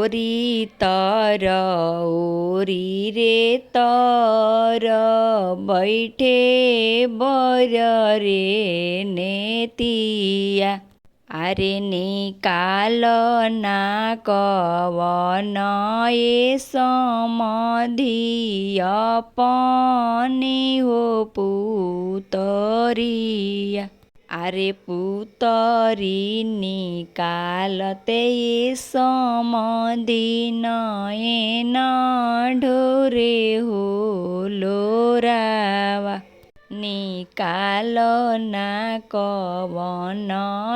ओरी तर ओरी रे तर बैठे बर रे नेतिया। अरे निकाल ना कवन ए समधि अपने हो पुतरिया। अरे पुतरी निकालते ये समधि नयन ढोरे हो लोरावा। निकाल ना कवन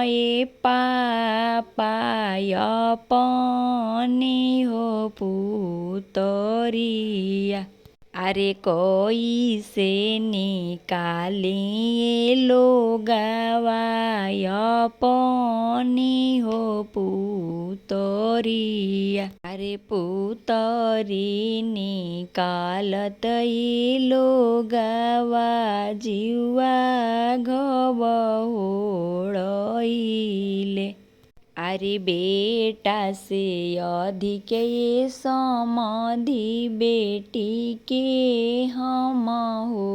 ए पापाय अपने हो पुतरिया। अरे कोई से निकालिए लोगवा अपने हो पुतरिया। अरे पुतरी निकालत ये लोगवा जीवा घबहोड़इले। अरे बेटा से अधिक ये समधि बेटी के हम हो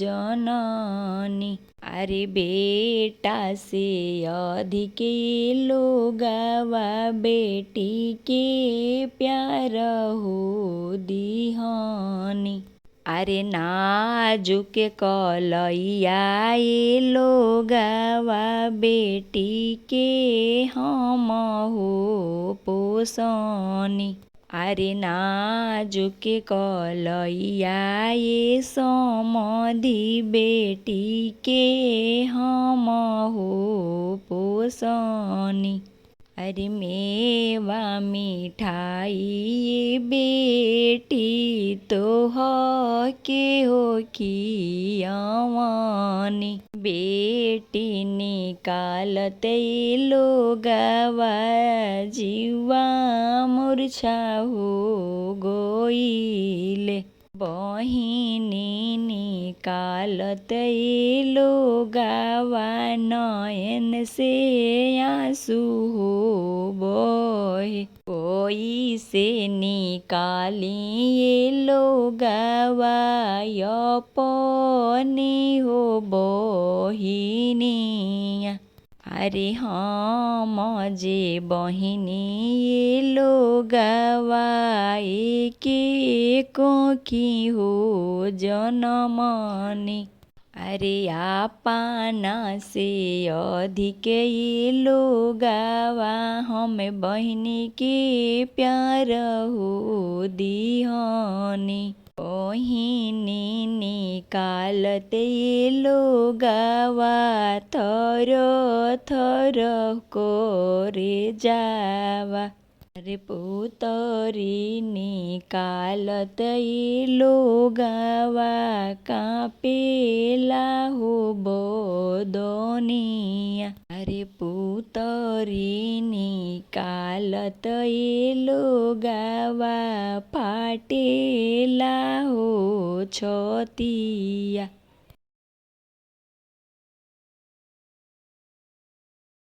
जननी। अरे बेटा से अधिक ये लोगवा बेटी के प्यार हो दिहनी। अरे नाजुक कलैया ये लोगवा बेटी के हम हो पोसनी। अरे नाजुक कलैया ये समधि बेटी के हम हो पोसनी। अरे मेवा मिठाई ये बेटी तोह के हो खियवनी। बेटी निकालत ये लोगवा जीवा मूर्छा हो गइले। बहिनी निकालत ये लोगवा नयन से आंसू हो बहे। कोई से निकाली ये लोगवा अपने हो बहिनिया। अरे हम जे बहिनी ये लोगवा एके कोखी हो जनमनी। अरे आपना से अधिक ये लोगवा हम बहिनी के प्यार हो दिहनी। बहिनी निकालत ये लोगवा थर थर करे जावा। अरे पुतरी निकालत ये लोगवा कापेला हो बदनिया। अरे पुतरी निकालत ये लोगवा फाटेला हो छतिया।